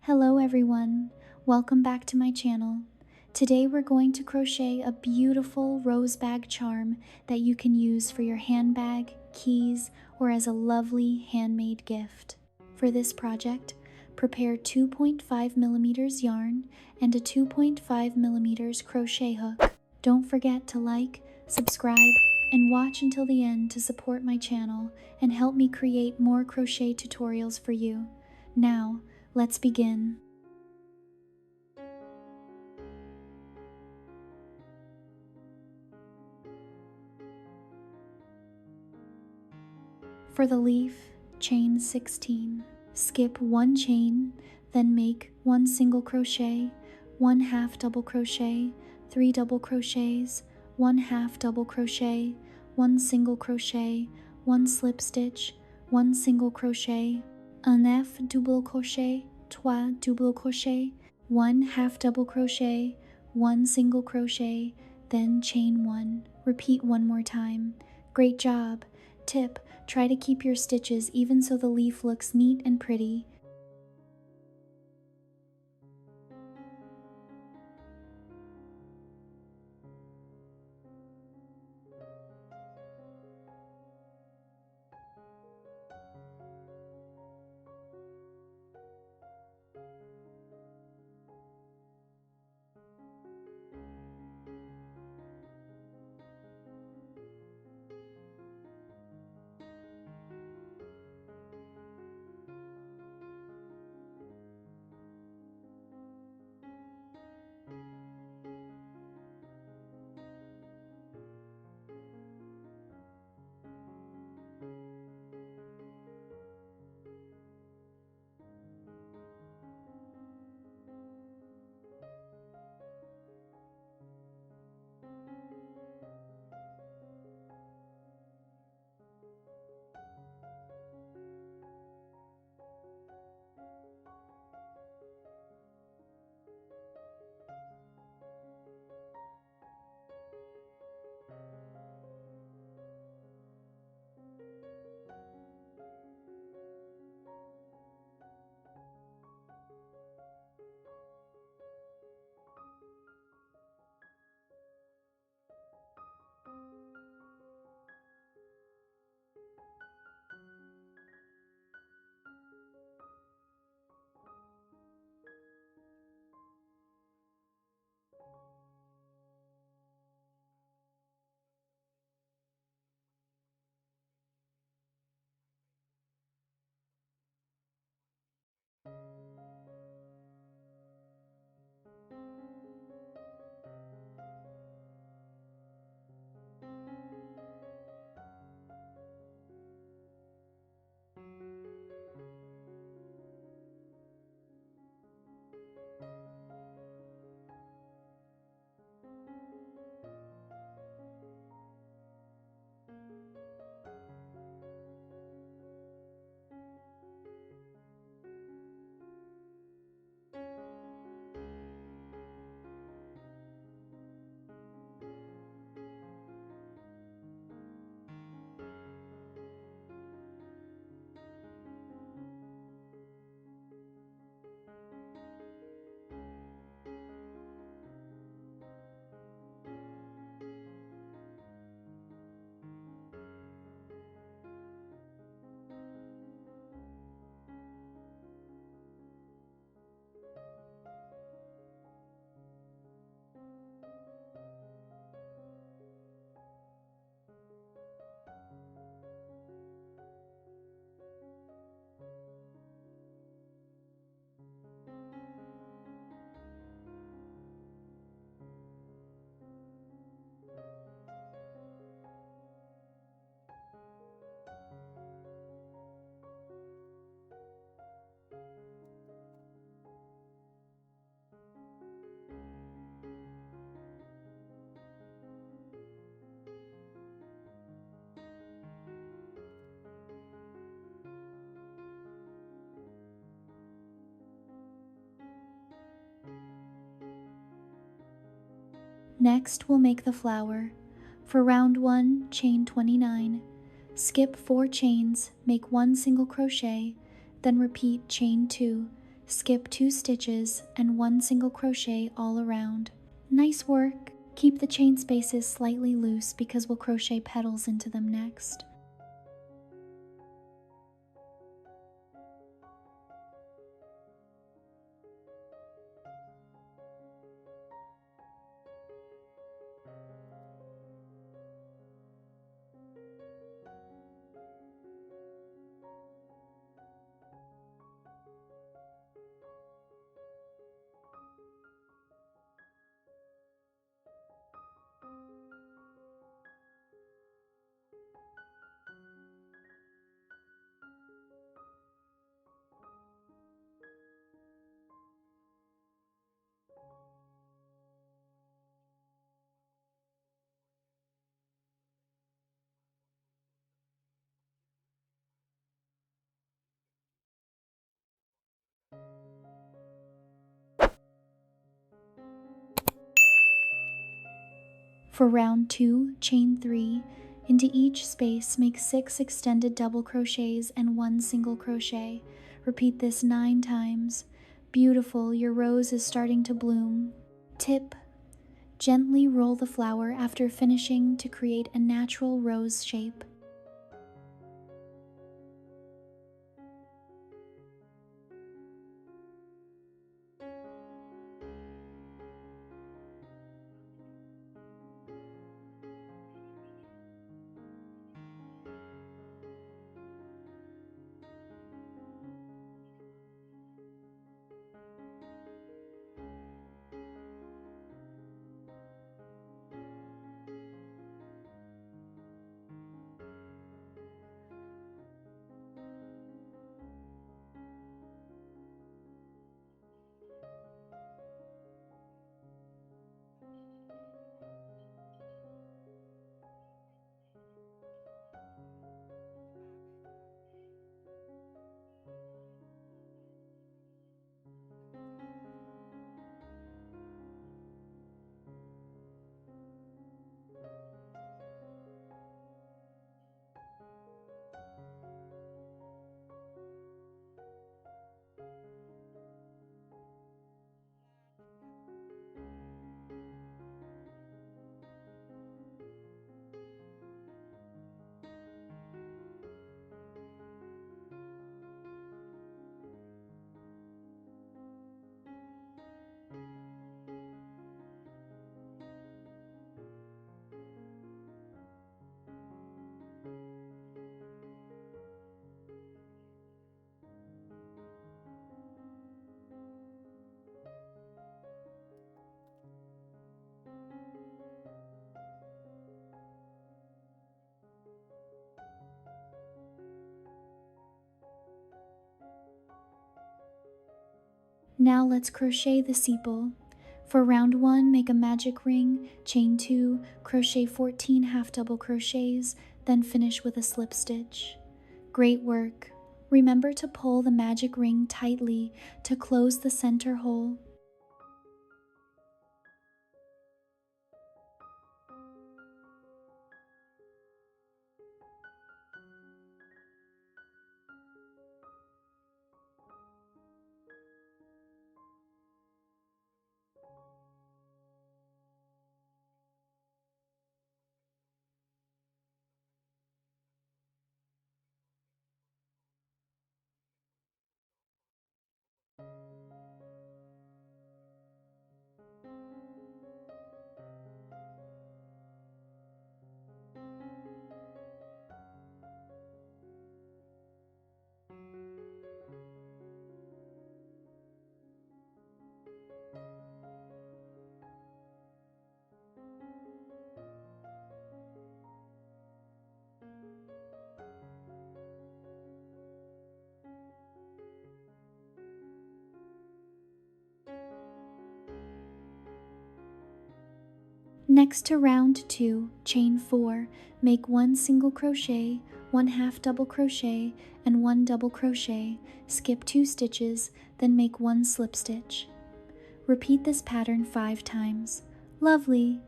Hello everyone, welcome back to my channel. Today we're going to crochet a beautiful rose bag charm that you can use for your handbag, keys, or as a lovely handmade gift. For this project, prepare 2.5mm yarn and a 2.5mm crochet hook. Don't forget to like, subscribe, and watch until the end to support my channel and help me create more crochet tutorials for you. Now, let's begin. For the leaf, chain 16. Skip 1 chain, then make 1 single crochet, 1 half double crochet, 3 double crochets, 1 half double crochet, 1 single crochet, 1 slip stitch, 1 single crochet, un F double crochet, 3 double crochet, 1 half double crochet, 1 single crochet, then chain 1. Repeat 1 more time. Great job! Tip: try to keep your stitches even so the leaf looks neat and pretty. Next, we'll make the flower. For round 1, chain 29. Skip 4 chains, make 1 single crochet, then repeat chain 2, skip 2 stitches and 1 single crochet all around. Nice work! Keep the chain spaces slightly loose because we'll crochet petals into them next. For round 2, chain 3. Into each space, make 6 extended double crochets and 1 single crochet. Repeat this 9 times. Beautiful, your rose is starting to bloom. Tip: gently roll the flower after finishing to create a natural rose shape. Now let's crochet the sepal. For round 1, make a magic ring, chain 2, crochet 14 half double crochets, then finish with a slip stitch. Great work! Remember to pull the magic ring tightly to close the center hole. Next to round 2, chain 4, make 1 single crochet, 1 half double crochet, and 1 double crochet, skip 2 stitches, then make 1 slip stitch. Repeat this pattern 5 times. Lovely!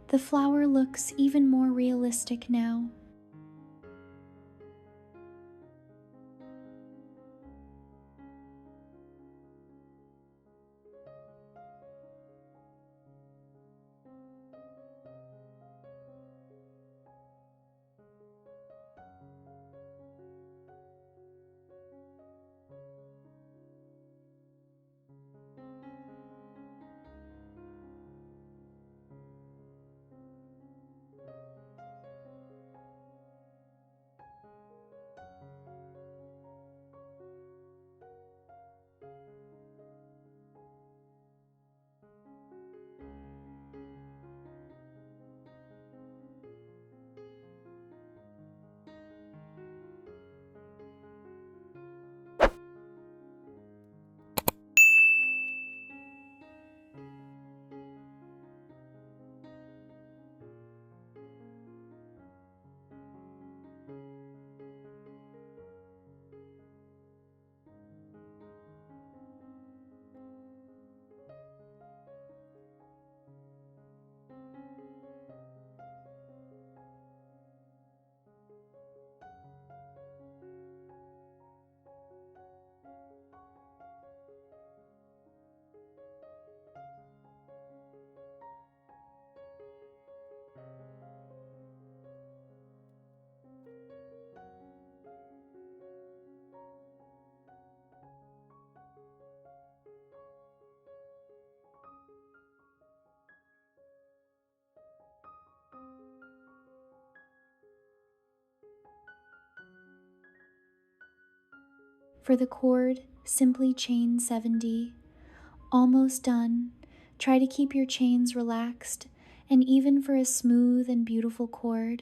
The flower looks even more realistic now. For the cord, simply chain 70. Almost done. Try to keep your chains relaxed and even for a smooth and beautiful cord.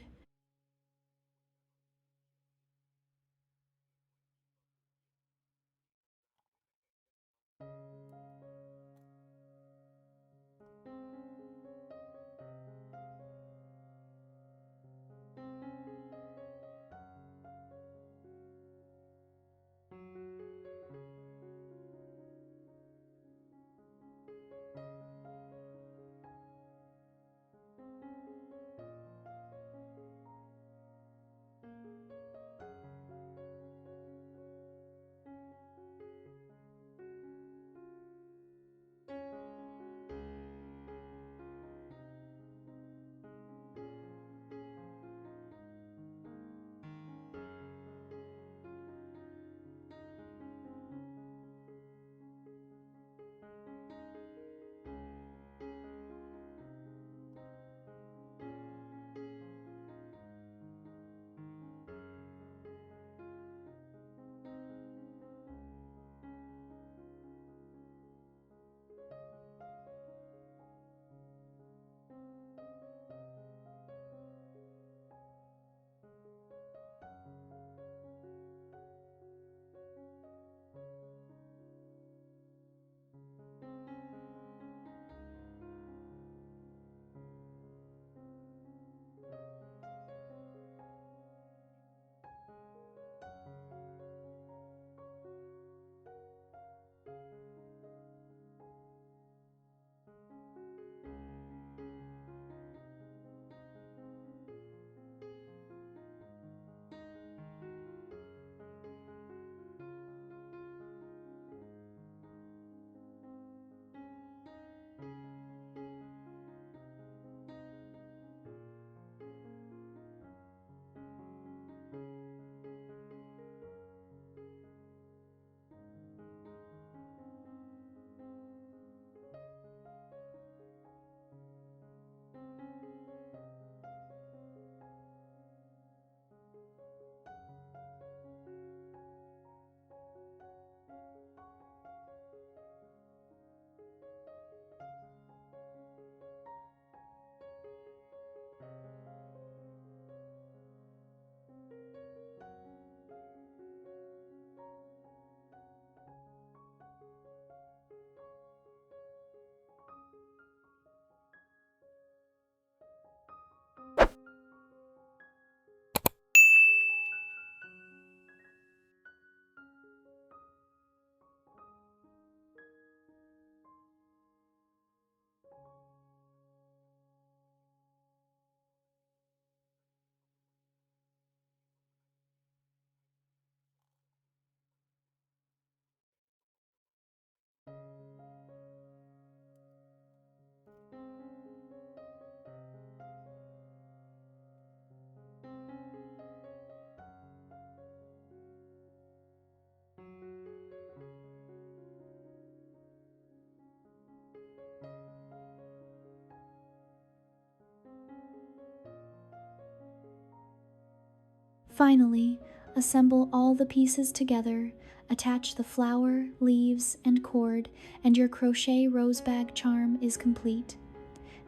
Finally, assemble all the pieces together, attach the flower, leaves, and cord, and your crochet rose bag charm is complete.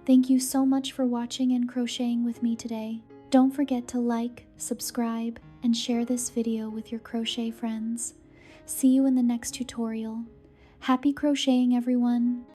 Thank you so much for watching and crocheting with me today. Don't forget to like, subscribe, and share this video with your crochet friends. See you in the next tutorial. Happy crocheting, everyone!